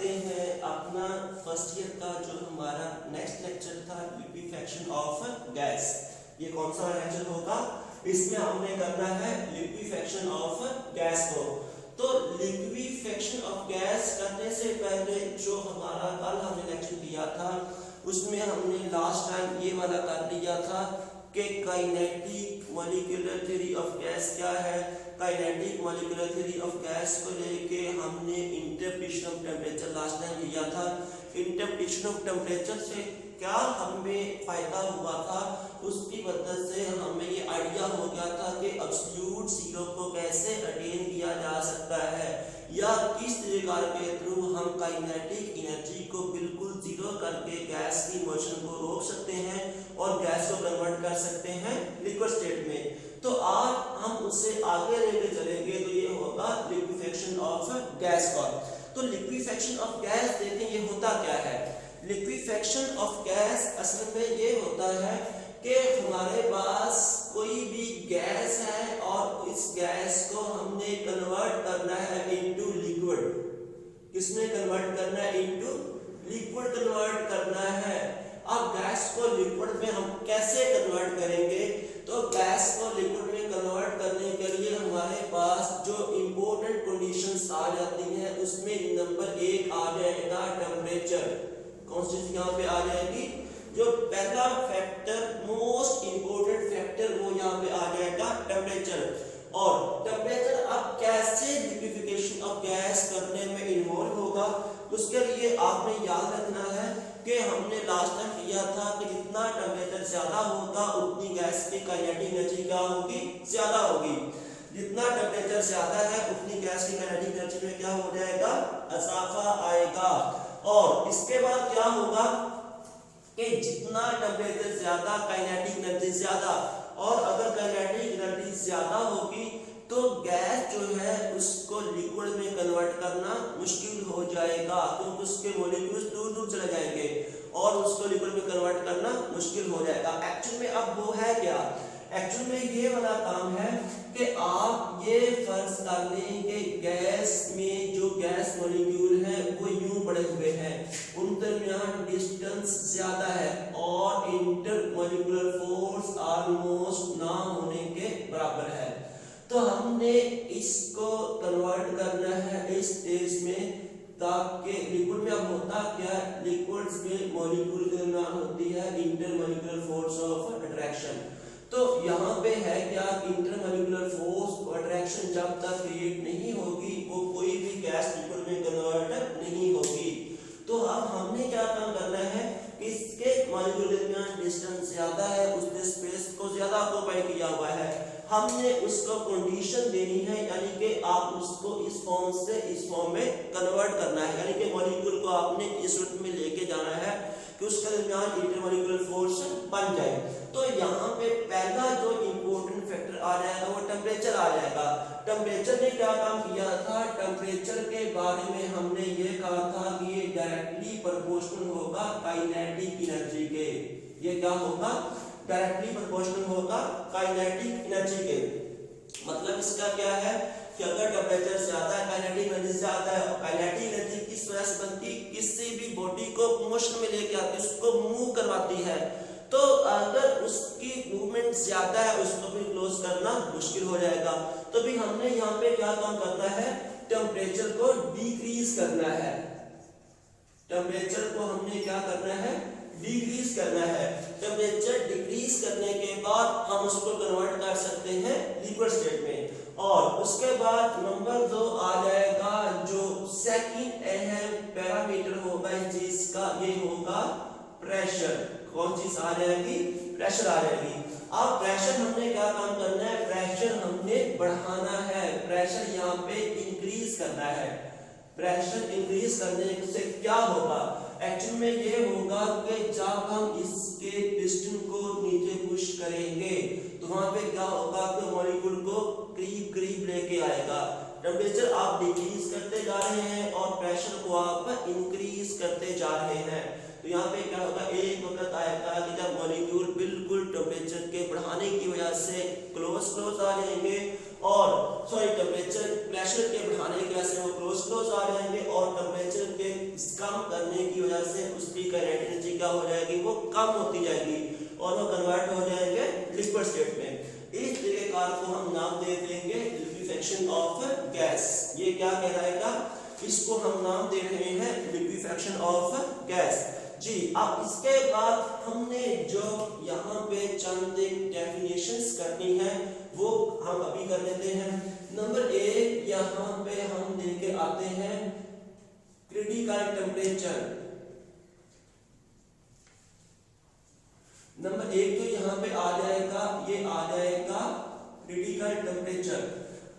करते हैं अपना फर्स्ट ईयर का जो हमारा नेक्स्ट लेक्चर था लिक्विफेक्शन ऑफ गैस। ये कौन सा लेक्चर होगा? इसमें हमने करना है लिक्विफेक्शन ऑफ गैस को। तो लिक्विफेक्शन ऑफ गैस करने से पहले जो हमारा कल हमने लेक्चर किया था उसमें हमने लास्ट टाइम ये वाला कर लिया था कि kinetic molecular theory of gas क्या है। Kinetic molecular theory of gas को लेके हमने interpretation of temperature last time किया था। इंटरप्रिटेशन ऑफ टेम्परेचर से क्या हमें फायदा हुआ था, उसकी वजह से हमें ये आइडिया हो गया था कि एब्सोल्यूट जीरो को कैसे अटेन किया जा सकता है या किस तरीका के थ्रू हम काइनेटिक एनर्जी को बिल्कुल जीरो करके गैस की मोशन को रोक सकते हैं और गैस को कन्वर्ट कर सकते हैं लिक्विड स्टेट में। तो आज हम उससे आगे लेके चलेंगे तो ये होगा लिक्विफेक्शन ऑफ गैस का। तो लिक्विफेक्शन ऑफ गैस देखें ये होता क्या है। लिक्विफेक्शन ऑफ गैस असल में ये होता है कि हमारे पास कोई भी गैस है और इस गैस को हमने कन्वर्ट करना है इनटू लिक्विड। किसमें कन्वर्ट करना है? इनटू लिक्विड कन्वर्ट करना है। अब गैस को लिक्विड में हम कैसे कन्वर्ट करेंगे? तो गैस को लिक्विड में कन्वर्ट करने के लिए हमारे पास जो इंपॉर्टेंट कंडीशंस आ जाती हैं उसमें नंबर 1 आ जाएगा टेम्परेचर। कौन सी चीज यहाँ पे आ जाएगी? जो पहला फैक्टर मोस्ट इंपॉर्टेंट फैक्टर वो यहाँ पे आ जाएगा टेम्परेचर। और टेम्परेचर अब कैसे लिक्विफिकेशन ऑफ गैस करने में इन्वॉल्व होगा उसके लिए आपने याद रखना है कि हमने लास्ट टाइम किया था कि जितना टेम्परेचर ज्यादा होगा उतनी गैस की काइनेटिक एनर्जी क्या होगी? ज्यादा होगी। जितना टेम्परेचर ज्यादा है उतनी गैस की काइनेटिक एनर्जी में क्या हो जाएगा? इजाफा आएगा। और इसके बाद क्या होगा कि जितना टेम्परेचर ज्यादा काइनेटिक एनर्जी ज्यादा, और अगर काइनेटिक एनर्जी ज्यादा होगी तो गैस जो है उसको लिक्विड में कन्वर्ट करना मुश्किल हो जाएगा क्योंकि उसके मॉलिक्यूल्स दूर दूर चले जाएंगे और उसको लिक्विड में कन्वर्ट करना मुश्किल हो जाएगा। एक्चुअल में अब वो है क्या? एक्चुअल में ये वाला काम है कि आप ये फर्ज कर लें कि गैस में जो गैस मॉलिक्यूल है वो यूं पड़े हुए हैं, उन दरमियान डिस्टेंस ज्यादा है और इंटरमॉलिक्यूलर फोर्स ऑलमोस्ट ना होने के बराबर है। तो हमने इसको कन्वर्ट करना है इस स्टेज में ताकि लिक्विड में अब होता क्या? लिक्विड्स में मॉलिक्यूल के दरमियान होती है इंटरमॉलिक्यूलर फोर्स ऑफ अट्रैक्शन। तो यहाँ पे है क्या? इंटरमॉलिक्यूलर फोर्स ऑफ अट्रैक्शन जब तक क्रिएट नहीं होगी वो कोई भी गैस लिक्विड में कन्वर्ट नहीं होगी। तो अब हमने क्या काम करना है? इसके मॉलिक्यूल के दरमियान डिस्टेंस ज्यादा है, उसने स्पेस को ज्यादा ऑक्यूपाई किया हुआ है, हमने उसको कंडीशन देनी है यानी कि आप उसको इस फॉर्म से इस फॉर्म में कन्वर्ट करना है। यानी कि मॉलिक्यूल को आपने इस रूप में लेके जाना है कि उसके दरमियान इंटरमॉलिक्यूलर फोर्स बन जाए। तो यहाँ पे पहला जो इंपॉर्टेंट फैक्टर आ जाएगा वो टेम्परेचर आ जाएगा। टेम्परेचर ने क्या काम किया था? टेम्परेचर के बारे में हमने ये कहा था कि ये डायरेक्टली प्रोपोर्शनल होगा काइनेटिक एनर्जी के। ये क्या होगा? डायरेक्टली प्रोपोर्शनल होगा काइनेटिक एनर्जी के। मतलब इसका क्या है कि अगर टेम्परेचर ज्यादा है काइनेटिक एनर्जी ज्यादा है, काइनेटिक एनर्जी किस वजह से बनती? किसी भी बॉडी को मोशन में लेके आती है, उसको मूव करवाती है। तो अगर उसकी मूवमेंट ज्यादा है उसको भी क्लोज करना मुश्किल हो जाएगा। तो भी हमने यहाँ पे क्या काम करना है? टेम्परेचर को डिक्रीज करना है। टेम्परेचर को हमने क्या करना है? डिक्रीज करना है। टेम्परेचर डिक्रीज करने के बाद हम उसको कन्वर्ट कर सकते हैं लिक्विड स्टेट में। और उसके बाद नंबर 2 आ जाएगा जो सेकंड अहम पैरामीटर होगा इस चीज का, ये होगा प्रेशर। कौन चीज आ जाएगी? प्रेशर आ जाएगी। अब प्रेशर हमने क्या काम करना है? प्रेशर हमने बढ़ाना है, प्रेशर यहाँ पे इंक्रीज करना है। प्रेशर इंक्रीज करने से क्या होगा? एक्चुअल में ये होगा कि जब हम इसके पिस्टन को नीचे पुश करेंगे तो वहां पे क्या होगा कि मॉलिक्यूल को करीब करीब लेके आएगा। टेम्परेचर आप डिक्रीज करते जा रहे हैं और प्रेशर को आप इंक्रीज करते जा रहे हैं। तो यहाँ पे क्या होगा? एक वक्त आएगा कि जब मॉलिक्यूल बिल्कुल टेम्परेचर के बढ़ाने की वजह से क्लोज आ जाएंगे और टेम्परेचर प्रेशर के बढ़ाने की वजह से वो क्लोज आ जाएंगे और टेम्परेचर के इस कम करने की वजह से उसकी काइनेटिक एनर्जी क्या हो जाएगी, वो कम होती जाएगी और वो कन्वर्ट हो जाएंगे लिक्विड स्टेट में। इस तरीके को हम नाम दे देंगे लिक्विफेक्शन ऑफ गैस। ये क्या कहलाएगा, इसको हम नाम दे रहे हैं लिक्विफेक्शन ऑफ गैस जी। अब इसके बाद हमने जो यहाँ पे चंद डेफिनेशंस करनी है वो हम अभी कर लेते हैं। नंबर 1 यहाँ पे हम लेके आते हैं क्रिटिकल टेम्परेचर। नंबर 1 तो यहाँ पे आ जाएगा, ये आ जाएगा क्रिटिकल टेम्परेचर।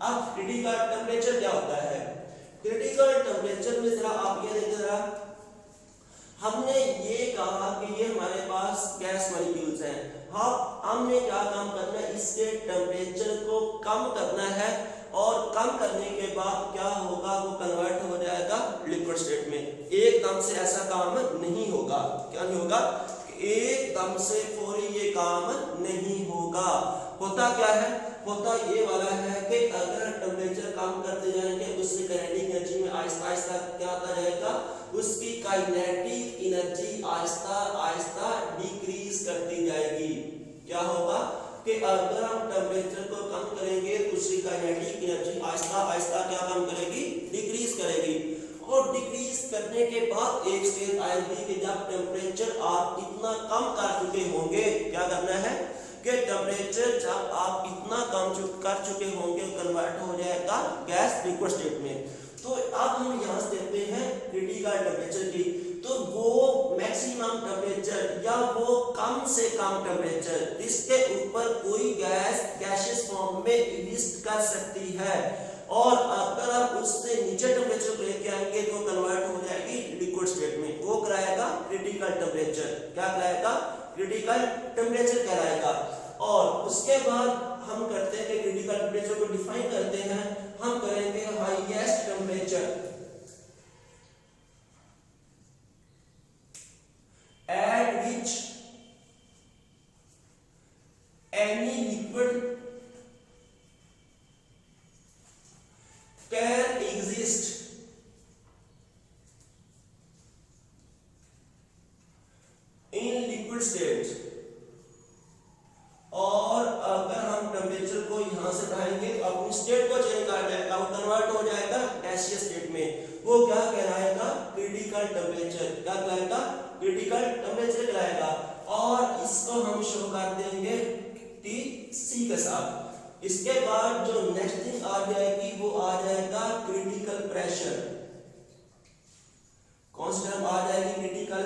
अब क्रिटिकल टेम्परेचर क्या होता है, क्रिटिकल टेम्परेचर में जरा आप ये देखिए, जरा हमने ये कहा कि ये हमारे पास गैस मॉलिक्यूल्स हैं। हाँ, हमने क्या काम करना है, इसके टेम्परेचर को कम करना है और कम करने के बाद क्या होगा, वो कन्वर्ट हो जाएगा लिक्विड स्टेट में। एकदम से ऐसा काम नहीं होगा, क्या नहीं होगा, एकदम से फौरी ये काम नहीं होगा। होता क्या है, होता ये वाला है कि अगर टेम्परेचर कम करते जाएंगे उससे काइनेटिक एनर्जी में आहिस्ता आहिस्ता क्या आता जाएगा, उसकी kinetic energy Aahista Aahista decrease करती जाएगी। क्या होगा कि अगर हम टेम्परेचर को कम करेंगे तो उसकी काइनेटिक एनर्जी आहिस्ता आहिस्ता क्या कम करेगी, डिक्रीज करेगी। और डिक्रीज करने के बाद एक स्टेज आएगी कि जब टेम्परेचर आप इतना कम कर चुके होंगे, क्या करना है कि टेम्परेचर जब आप इतना कम कर चुके होंगे कन्वर्ट हो जाएगा गैस लिक्विड स्टेट में। तो अब हम यहाँ से देखते हैं क्रिटिकल टेम्परेचर की, तो वो मैक्सिमम टेम्परेचर या वो कम से कम टेम्परेचर जिसके ऊपर कोई गैस गैसियस फॉर्म में एग्जिस्ट कर सकती है, और अगर आप उससे नीचे टेम्परेचर को लेके आएंगे तो कन्वर्ट हो जाएगी लिक्विड स्टेट में। वो कराएगा क्रिटिकल टेम्परेचर। क्या कराएगा, क्रिटिकल टेम्परेचर कहलाएगा। और उसके बाद हम करते हैं कि क्रिटिकल टेम्परेचर को डिफाइन करते हैं, हम करेंगे highest temperature at which any liquid can exist in liquid state। और अगर हम टेम्परेचर को यहां से बढ़ाएंगे तो अपनी स्टेट को चेंज कर जाएगा, वो कन्वर्ट हो जाएगा गैसियस स्टेट में। वो क्या कहलाएगा, क्रिटिकल टेम्परेचर। क्या कहलाएगा, क्रिटिकल टेम्परेचर कहलाएगा। और इसको हम शो कर देंगे Tc के साथ। इसके बाद जो नेक्स्ट थिंग आ जाएगी वो आ जाएगा क्रिटिकल प्रेशर। कौन सी टर्म आ जाएगी, क्रिटिकल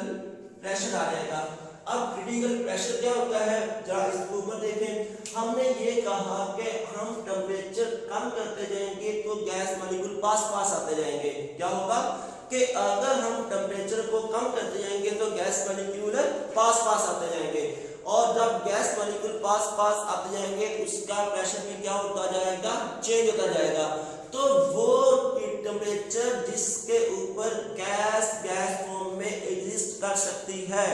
प्रेशर आ जाएगा। अब क्रिटिकल प्रेशर क्या होता है, जरा इसके ऊपर देखें। हमने ये कहा कि हम टेम्परेचर कम करते जाएंगे तो गैस मॉलिक्यूल पास पास आते जाएंगे। क्या होगा कि अगर हम टेम्परेचर को कम करते जाएंगे तो गैस मॉलिक्यूल पास पास आते जाएंगे, और जब गैस मॉलिक्यूल पास पास आते जाएंगे उसका प्रेशर भी क्या होता जाएगा, चेंज होता जाएगा। तो वो टेम्परेचर जिसके ऊपर गैस फॉर्म में एग्जिस्ट कर सकती है,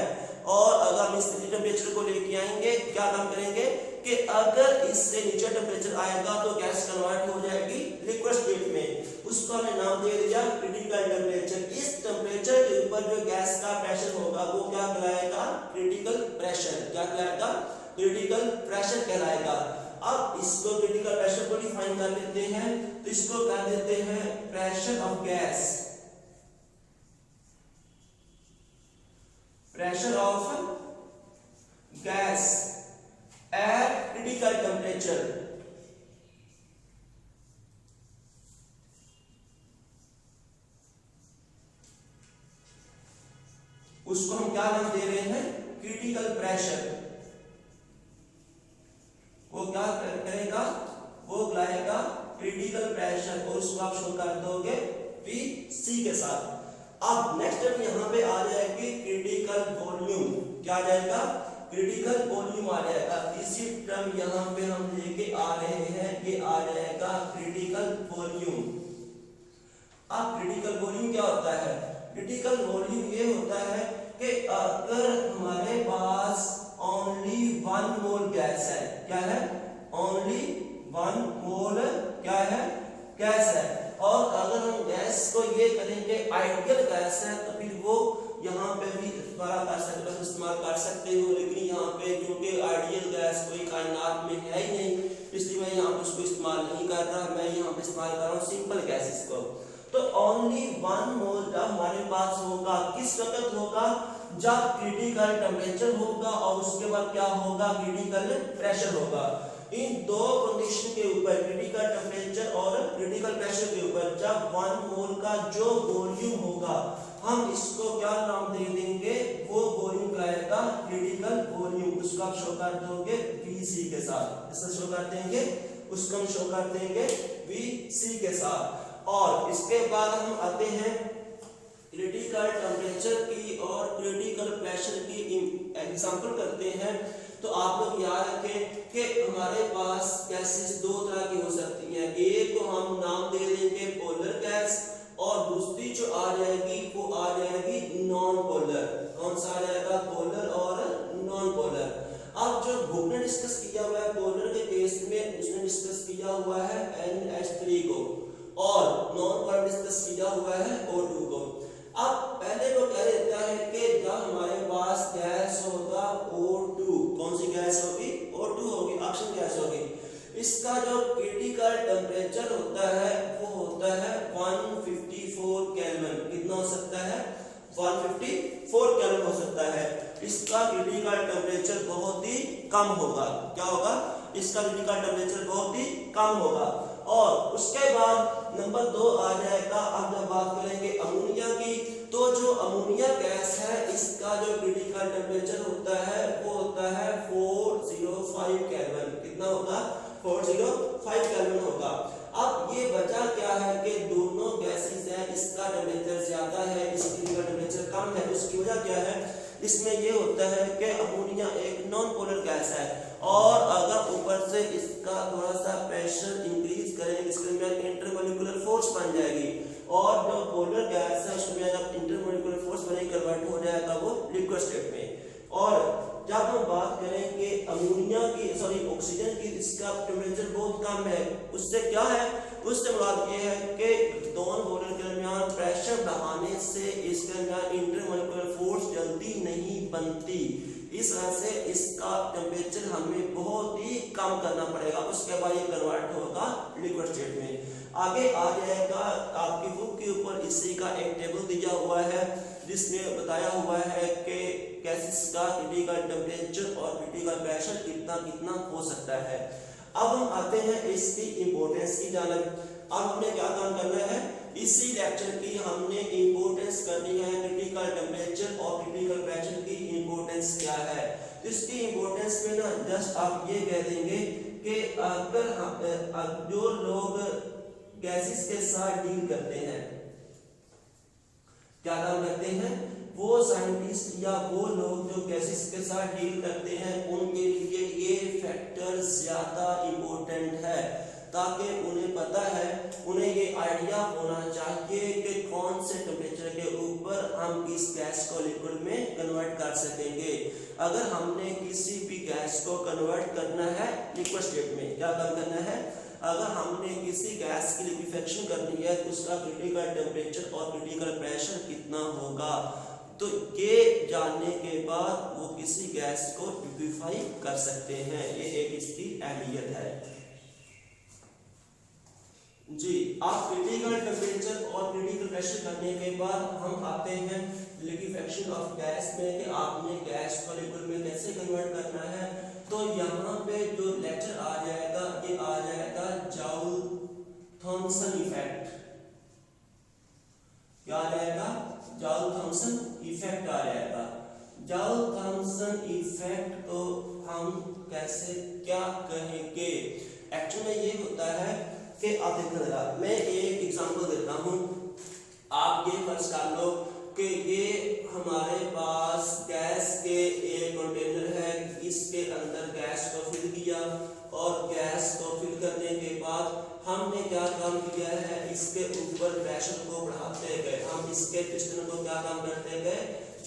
और अगर हम इस टेम्परेचर को लेके आएंगे, क्या काम करेंगे कि अगर इससे नीचे टेम्परेचर आएगा तो गैस कन्वर्ट हो जाएगी लिक्विड स्टेट में। उसको हमने नाम दे दिया क्रिटिकल टेम्परेचर। इस टेम्परेचर के ऊपर जो गैस का प्रेशर होगा वो क्या कहलाएगा, क्रिटिकल प्रेशर। क्या कहलाएगा, क्रिटिकल प्रेशर कहलाएगा। अब इसको क्रिटिकल प्रेशर को डिफाइन कर लेते हैं, तो इसको कर देते हैं pressure of gas. Pressure of gas at critical temperature. उसको हम क्या नाम दे रहे हैं, क्रिटिकल प्रेशर। वो क्या करेगा, वो लाएगा क्रिटिकल प्रेशर, और उसको आप शो कर दोगे Pc के साथ। अब नेक्स्ट टर्म यहाँ पे आ जाएगी क्रिटिकल वॉल्यूम। क्या आ जाएगा, क्रिटिकल वॉल्यूम आ जाएगा। तीसरी टर्म यहाँ पे हम लेके आ रहे हैं, ये आ जाएगा क्रिटिकल वॉल्यूम। अब क्रिटिकल वॉल्यूम क्या होता है, क्रिटिकल वॉल्यूम ये होता है कि अगर हमारे पास ओनली 1 मोल गैस है, क्या है, ओनली 1 मोल क्या है, गैस है, और अगर हम गैस को ये करेंगे आइडियल गैस है तो फिर वो यहाँ पे भी इस्तेमाल कर सकते हो, लेकिन यहाँ पे क्योंकि आइडियल गैस कोई कायनात में है ही नहीं, इसलिए मैं यहाँ पे उसको इस्तेमाल नहीं कर रहा, मैं यहाँ पे इस्तेमाल कर रहा हूँ सिंपल गैसेस को। तो ओनली 1 मोल जब हमारे पास होगा, किस वक्त होगा, जब क्रिटिकल टेम्परेचर होगा और उसके बाद क्या होगा, क्रिटिकल प्रेशर होगा। इन दो कंडीशन के ऊपर, क्रिटिकल टेम्परेचर और क्रिटिकल प्रेशर के ऊपर, जब 1 मोल का जो वॉल्यूम होगा हम इसको क्या नाम दे देंगे, वो वॉल्यूम कहलाएगा क्रिटिकल वॉल्यूम। उसका शो कर दोगे VC के साथ, इसका शो कर देंगे, उसको हम शो कर देंगे VC के साथ। और इसके बाद हम आते हैं क्रिटिकल टेम्परेचर की और क्रिटिकल प्रेशर की एग्जांपल करते हैं। तो आप लोग याद रखें कि हमारे पास गैसेस दो तरह की हो सकती हैं, एक को हम नाम दे देंगे पोलर गैस और दूसरी जो आ जाएगी वो आ जाएगी नॉन पोलर। कौन सा आ जाएगा, पोलर और नॉन पोलर। अब जो बुक ने डिस्कस किया हुआ है पोलर के केस में, उसने डिस्कस किया हुआ है NH3 को और नॉन पोलर डिस्कस किया हुआ है O2 को। अब पहले वो कह देता है कि जब हमारे पास गैस होगा O2, कौन सी गैस होगी, O2 होगी, ऑक्सीजन गैस होगी। इसका जो क्रिटिकल टेम्परेचर होता है वो होता है 154 केल्विन। कितना हो सकता है, 154 केल्विन हो सकता है। इसका क्रिटिकल टेम्परेचर बहुत ही कम होगा। क्या होगा, इसका क्रिटिकल टेम्परेचर बहुत ही कम होगा। और उसके बाद नंबर 2 आ जाएगा। अब जब बात करेंगे अमोनिया की, तो जो अमोनिया गैस है इसका जो क्रिटिकल टेम्परेचर होता है वो होता है 405 केल्विन। कितना होगा, 405 केल्विन होगा। अब ये वजह क्या है कि दोनों गैसेस हैं, इसका टेम्परेचर ज्यादा है, इसका क्रिटिकल टेम्परेचर कम है। उसकी वजह क्या है, इसमें ये होता है कि अमोनिया एक नॉन पोलर गैस है और अगर ऊपर से इसका थोड़ा सा प्रेशर इंक्रीज करेंगे, इसके अंदर इंटरमोलिकुलर फोर्स बन जाएगी और जो पोलर गैस है उसमें जब इंटरमोलिकुलर फोर्स बनेगी कन्वर्ट हो जाएगा वो लिक्विड स्टेट में। और जब हम बात करेंगे अमोनिया की, सॉरी ऑक्सीजन की, इसका टेम्परेचर बहुत कम है। उससे क्या है, उससे मुराद ये है कि दोनों पोलर के दरमियान प्रेशर बढ़ाने से इसके दरमियान इंटरमोलिकुलर फोर्स जल्दी नहीं बनती, इस वजह से इसका टेम्परेचर हमें बहुत ही कम करना पड़ेगा। उसके बाद ये कन्वर्ट होगा लिक्विड स्टेट में। आगे आ जाएगा आपकी बुक के ऊपर इसी का एक टेबल दिया हुआ है जिसमें बताया हुआ है कि गैसेस का क्रिटिकल टेम्परेचर और क्रिटिकल प्रेशर कितना कितना हो सकता है। अब हम आते हैं इसकी इंपॉर्टेंस की जानब। अब हमने क्या काम करना है, इसी लेक्चर की हमने इंपॉर्टेंस करनी है, क्रिटिकल टेम्परेचर और क्रिटिकल प्रेशर की इंपॉर्टेंस क्या है। इसकी इंपॉर्टेंस में ना जस्ट आप ये कह देंगे कि अगर जो लोग गैसेस के साथ डील करते हैं, क्या काम करते हैं, वो साइंटिस्ट या वो लोग जो गैसेस के साथ डील करते हैं उनके लिए ये फैक्टर ज्यादा इंपॉर्टेंट है, ताकि उन्हें पता है, उन्हें ये आइडिया होना चाहिए कि कौन से टेम्परेचर के ऊपर हम इस गैस को लिक्विड में कन्वर्ट कर सकेंगे। अगर हमने किसी भी गैस को कन्वर्ट करना है लिक्विड स्टेट में, क्या काम करना है, अगर हमने किसी गैस की लिक्विफिकेशन करनी है तो उसका क्रिटिकल टेम्परेचर और क्रिटिकल प्रेशर कितना होगा, तो ये जानने के बाद वो किसी गैस को लिक्विफाई कर सकते हैं। ये एक इसकी अहमियत है जी। आप क्रिटिकल टेम्परेचर और क्रिटिकल प्रेशर करने के बाद हम आते हैं लिक्विफिकेशन ऑफ गैस में कि आपने गैस को लिक्विड में कैसे कन्वर्ट करना है। तो यहाँ पे जो लेक्चर आ जाएगा ये आ जाएगा जॉउल-थॉम्पसन इफेक्ट। क्या आ जाएगा, जॉउल-थॉम्पसन इफेक्ट आ जाएगा। जॉउल-थॉम्पसन इफेक्ट को हम कैसे क्या कहेंगे, एक्चुअली में ये होता है कि आप देखना जरा, मैं एक एग्जांपल देता हूँ। आप ये फर्ज कर लो कि ये हमारे पास गैस के एक कंटेनर है, इसके अंदर गैस को फिल किया और गैस को फिल करने के बाद हमने क्या काम किया है, इसके ऊपर प्रेशर को बढ़ाते गए। हम इसके पिस्टन को क्या काम करते गए,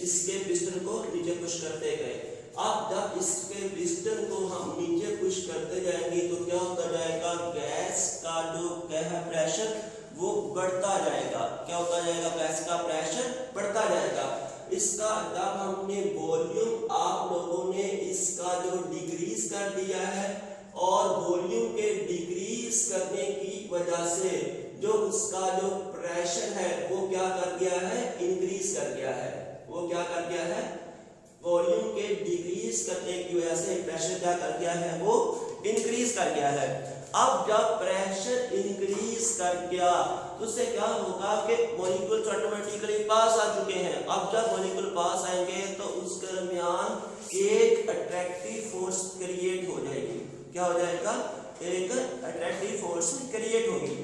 इसके पिस्टन को नीचे पुश करते गए। अब जब इसके पिस्टन को हम नीचे पुश करते जाएंगे तो क्या होता जाएगा, गैस का जो है प्रेशर वो बढ़ता जाएगा। क्या होता जाएगा? गैस का प्रेशर बढ़ता जाएगा। इसका जब हमने वॉल्यूम, आप लोगों ने इसका जो डिक्रीज कर दिया है, और वॉल्यूम के डिक्रीज करने की वजह से जो उसका जो प्रेशर है वो क्या कर दिया है? इंक्रीज कर दिया है। वो क्या कर दिया है? वॉल्यूम के डिक्रीज करने की वजह से प्रेशर क्या कर दिया है? वो इंक्रीज कर गया है। अब जब प्रेशर इंक्रीज कर गया तो उससे क्या होगा कि मॉलिक्यूल्स ऑटोमेटिकली पास आ चुके हैं। अब जब मॉलिक्यूल पास आएंगे तो उस दरमियान एक अट्रैक्टिव फोर्स क्रिएट हो जाएगी। क्या हो जाएगा? एक अट्रैक्टिव फोर्स क्रिएट होगी।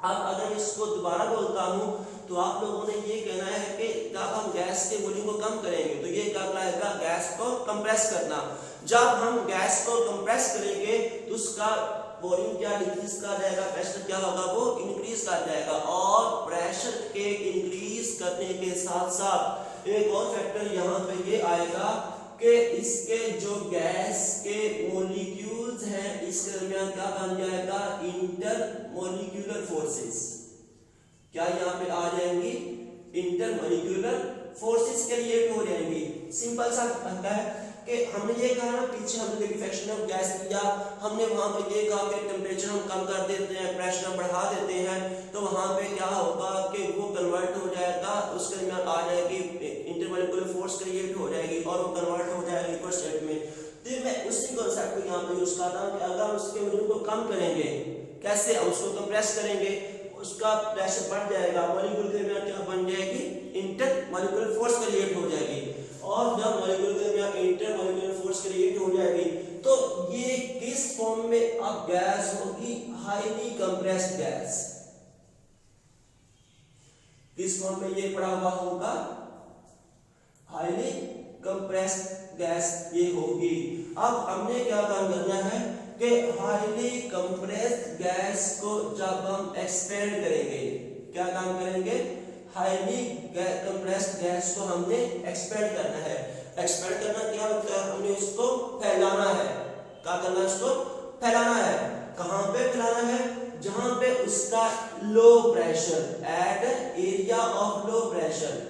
अब अगर मैं इसको दोबारा बोलता हूं तो आप लोगों ने ये कहना है कि जब हम गैस के वॉल्यूम को कम करेंगे तो ये क्या कहलाएगा? गैस को कंप्रेस करना। जब हम गैस को कंप्रेस करेंगे तो उसका वॉल्यूम क्या डिक्रीज कर जाएगा, प्रेशर क्या होगा? वो इंक्रीज कर जाएगा। और प्रेशर के इंक्रीज करने के साथ साथ एक और फैक्टर यहाँ पे ये आएगा कि इसके जो गैस के मॉलिक्यूल्स हैं इसके दरमियान क्या बन जाएगा? Intermolecular forces. क्या यहाँ पे आ जाएंगी? इंटरमॉलिक्यूलर फोर्सेस क्रिएट हो जाएंगी। सिंपल सा कहता है कि हमने ये कहा ना, पीछे हमने लिक्विफिकेशन ऑफ गैस किया, हमने वहां पे ये कहा कि टेम्परेचर हम कम कर देते हैं, प्रेशर हम बढ़ा देते हैं, तो वहां पे क्या होगा कि वो कन्वर्ट हो जाएगा, उसके अंदर आ जाएगी इंटरमॉलिक्यूलर फोर्स क्रिएट हो जाएगी और वो कन्वर्ट हो जाएगा लिक्विड स्टेट में। तो मैं उसी कॉन्सेप्ट को यहाँ पे यूज करता हूँ कि अगर उसके वॉल्यूम को कम करेंगे, कैसे? उसको कंप्रेस करेंगे, उसका प्रेशर बढ़ जाएगा, मॉलिक्यूल के अंदर क्या बन जाएगी? इंटरमॉलिक्यूलर फोर्स क्रिएट हो जाएगी। और जब मॉलिक्यूल के अंदर इंटरमॉलिक्यूलर फोर्स क्रिएट हो जाएगी तो ये किस फॉर्म में अब गैस होगी? Highly compressed gas. किस फॉर्म में ये पड़ा हुआ होगा? हाईली कंप्रेस्ड गैस ये होगी। अब हमने क्या काम करना है कि हाईली कंप्रेस्ड गैस को जब हम एक्सपेंड करेंगे, क्या काम करेंगे? हाईली कंप्रेस्ड गैस को हमने एक्सपेंड करना है। एक्सपेंड करना क्या होता है? हमने इसको फैलाना है। क्या करना है? इसको फैलाना है। कहां पे फैलाना है? जहां पे उसका low pressure, at area of low pressure,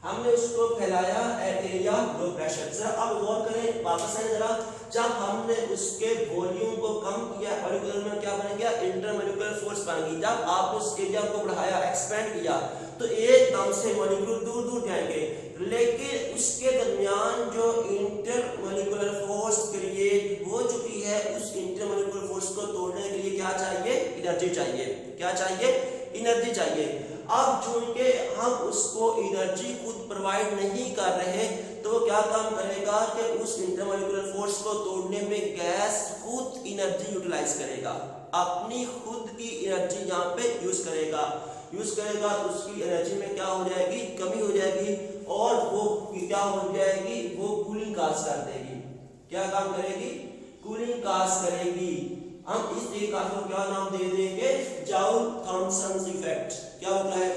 हमने उसको फैलाया एट एरिया लो प्रेशर। जरा अब गौर करें, वापस आए जरा। जब हमने उसके वॉल्यूम को कम किया, मॉलिक्यूल में क्या बन गया? इंटरमॉलिक्यूलर फोर्स बन गई। जब आपने उस एरिया को बढ़ाया, एक्सपेंड किया, तो एकदम से मॉलिक्यूल दूर दूर जाएंगे, लेकिन उसके दरमियान जो इंटरमॉलिक्यूलर फोर्स क्रिएट हो चुकी है, उस इंटरमॉलिक्यूलर फोर्स को तोड़ने के लिए क्या चाहिए? एनर्जी चाहिए। क्या चाहिए? एनर्जी चाहिए। अब चूंकि हम उसको एनर्जी खुद प्रोवाइड नहीं कर रहे तो वो क्या काम करेगा कि उस इंटरमॉलिक्यूलर फोर्स को तोड़ने में गैस खुद एनर्जी यूटिलाइज करेगा, अपनी खुद की एनर्जी यहाँ पे यूज करेगा तो उसकी एनर्जी में क्या हो जाएगी? कमी हो जाएगी, और वो क्या हो जाएगी? वो कूलिंग काज कर देगी। क्या काम करेगी? कूलिंग काज करेगी। हम इस एक काज को क्या नाम दे देंगे? Joule-Thompson effect. क्या होता है?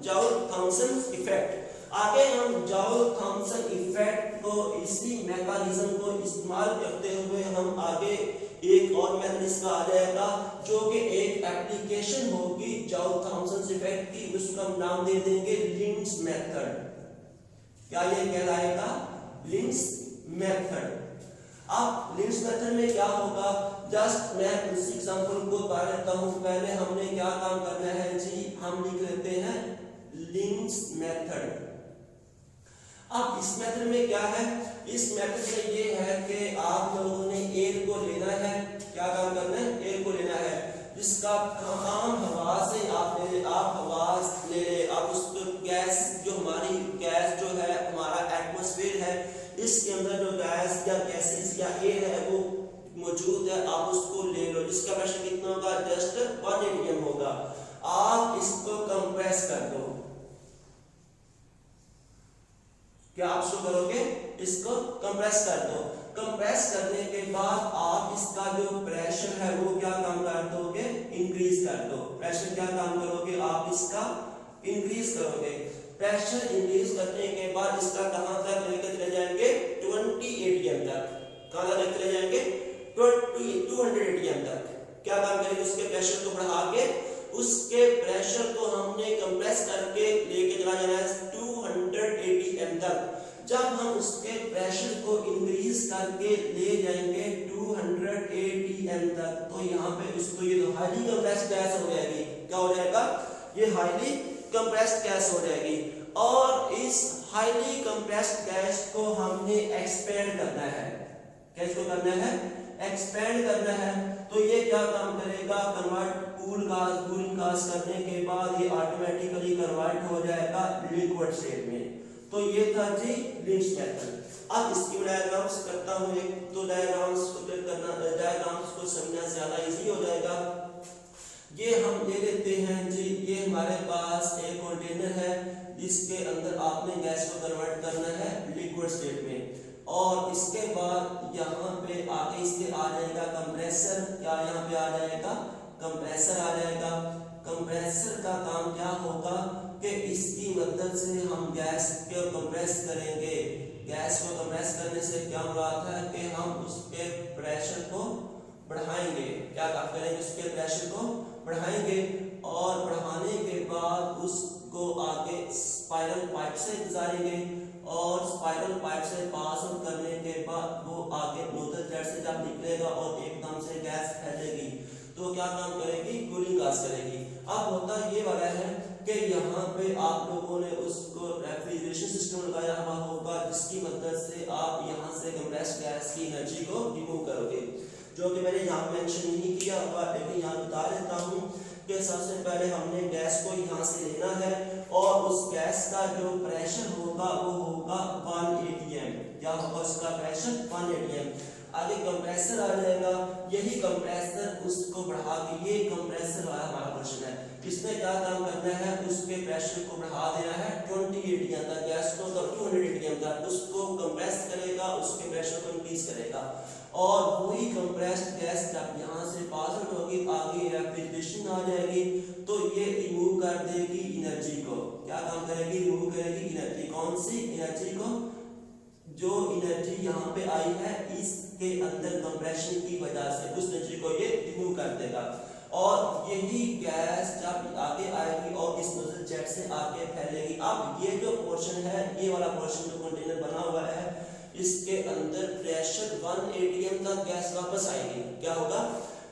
Joule-Thompson effect. आगे हम जाउल-थॉमसन इफेक्ट को, इसी मैकेनिज्म को इस्तेमाल करते हुए हम आगे एक और मेथड इसका आ जाएगा जो कि एक एप्लीकेशन होगी जाउल-थॉमसन इफेक्ट की, उसका हम नाम दे देंगे लिंड्स मेथड। क्या ये कहलाएगा? लिंड्स मेथड। अब लिंड्स मेथड में क्या होगा? जस्ट मैं इस एग्जांपल को बता देता हूं। पहले हमने क्या काम करना है जी? हम लिख लेते हैं लिंड्स मेथड। अब इस मेथड में क्या है? इस मेथड में ये है कि आप लोगों ने एयर को लेना है। क्या काम करना है? एयर को लेना है, जिसका आम हवा से आप हवा ले, आप उसको गैस, जो हमारी गैस जो है, हमारा एटमॉस्फेयर है, इसके अंदर जो गैस या गैसेस या एयर है वो मौजूद है, आप उसको ले लो। जिसका प्रेशर कितना होगा? जस्ट 1 atm होगा। आप इसको कंप्रेस कर दो। क्या आप शो करोगे? इसको कंप्रेस कर दो। कंप्रेस करने के बाद आप इसका जो प्रेशर है वो क्या काम कर दोगे? इंक्रीज कर दो। प्रेशर क्या काम करोगे? आप इसका इंक्रीज करोगे। प्रेशर इंक्रीज करने के बाद इसका कहां तक लेकर चले जाएंगे? 20 atm तक। कहां तक लेकर चले जाएंगे? 200 atm तक। क्या काम करेगी, उसके प्रेशर को बढ़ा के उसके प्रेशर को हमने कंप्रेस करके लेके चला जाना है 280 atm तक। जब हम उसके प्रेशर को इंक्रीज करके ले जाएंगे 280 atm तक, तो यहाँ पे उसको ये तो हाईली कंप्रेस्ड गैस हो जाएगी। क्या हो जाएगा, ये हाईली कंप्रेस्ड गैस हो जाएगी। और इस हाईली कंप्रेस्ड गैस को हमने एक्सपेंड करना है। क्या इसको करना है, एक्सपेंड करना है। तो ये क्या काम करेगा, कन्वर्ट कूलिंग गैस करने के बाद ये ऑटोमेटिकली कन्वर्ट हो जाएगा लिक्विड स्टेट में। तो ये था जी लिंच मेथड। अब इसकी डायग्राम्स करता हूँ एक, तो डायग्राम्स को समझना ज्यादा इजी हो जाएगा। ये हम ले लेते हैं जी, ये हमारे पास एक कंटेनर है जिसके अंदर आपने गैस को कन्वर्ट करना है लिक्विड स्टेट में, और इसके बाद यहाँ पे आगे इसके आ जाएगा कंप्रेसर। क्या यहाँ पे आ जाएगा, कंप्रेसर आ जाएगा। कंप्रेसर का काम क्या होगा कि इसकी मदद से हम गैस को कंप्रेस करेंगे। गैस को कंप्रेस करने से क्या मुराद है कि हम उसके प्रेशर को बढ़ाएंगे। क्या काम करेंगे, उसके प्रेशर को बढ़ाएंगे, और बढ़ाने के बाद उसको आगे स्पाइरल पाइप से गुजारेंगे, और स्पाइरल पाइप से पास आउट करने के बाद वो आगे नोजल जेट से जब निकलेगा और एकदम से गैस फैलेगी, तो क्या काम करेगी, कूलिंग गैस करेगी। अब होता ये वाला है कि यहाँ पे आप लोगों ने उसको रेफ्रिजरेशन सिस्टम लगाया हुआ होगा, जिसकी मदद से आप यहाँ से कंप्रेस्ड गैस की एनर्जी को रिमूव करोगे, जो कि मैंने यहाँ मेंशन नहीं किया हुआ, लेकिन यहाँ बता देता हूँ कि सबसे पहले हमने गैस को यहाँ से लेना है, और उस गैस का जो प्रेशर होगा वो होगा 1 atm। क्या होगा उसका प्रेशर, 1 atm। आगे कंप्रेसर आ जाएगा, यही कंप्रेसर उसको बढ़ा के, ये कंप्रेसर वाला हमारा पोर्शन है, इसमें क्या काम करना है, उसके प्रेशर को बढ़ा देना है 20 atm तक, गैस को 200 atm तक, उसको कंप्रेस करेगा, उसके प्रेशर को इंक्रीज करेगा, और वही कंप्रेस्ड गैस जब यहाँ से पास आउट होगी आगे रेफ्रिजरेशन आ जाएगी, तो ये रिमूव कर देगी एनर्जी को। क्या काम करेगी, रिमूव करेगी एनर्जी। कौन सी एनर्जी को, जो एनर्जी यहाँ पे आई है इसके अंदर कंप्रेशन की वजह से, उस एनर्जी को ये रिमूव कर देगा, और यही गैस जब आगे आएगी और इस नोजल जेट से आगे फैलेगी। अब ये जो पोर्शन है, ये वाला पोर्शन जो कंटेनर बना हुआ है, इसके अंदर प्रेशर 1 atm तक गैस वापस आएगी। क्या होगा,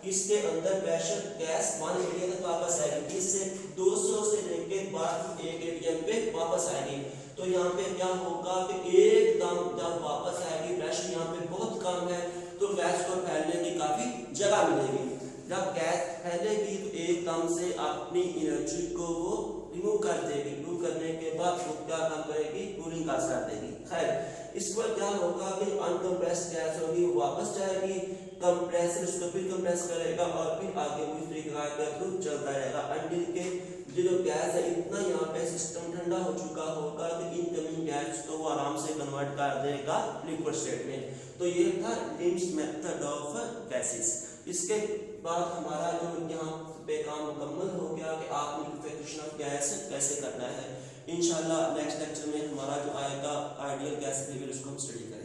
इसके अंदर प्रेशर गैस 1 atm तक वापस आएगी, इससे 200 से लेके बाद 1 atm पे वापस आएगी। तो यहाँ पे क्या होगा कि एकदम जब वापस आएगी, प्रेशर यहाँ पे बहुत कम है, तो गैस को फैलने की काफी जगह मिलेगी। जब गैस फैलेगी तो एकदम से अपनी एनर्जी को वो रिमूव कर देगी। रिमूव करने के बाद वो क्या काम करेगी, कूलिंग गैस कर देगी। खैर, इस पर क्या होगा कि अनकंप्रेस्ड गैस होगी वो वापस जाएगी, कंप्रेसर उसको फिर कंप्रेस करेगा, और फिर आगे दूसरी गाय का थ्रू चलता रहेगा अंटिल के जो गैस है इतना यहाँ पे सिस्टम ठंडा हो चुका होगा कि इनकमिंग गैस को वो आराम से कन्वर्ट कर देगा लिक्विड स्टेट में। तो ये था लिंच मेथड ऑफ गैसेस। इसके बाद हमारा जो यहाँ पे काम मुकम्मल हो गया कि आप लिक्विफिकेशन ऑफ गैस कैसे करना है। इंशाल्लाह नेक्स्ट लेक्चर में हमारा जो आएगा आइडियल गैस लेवल, उसको हम स्टडी करेंगे।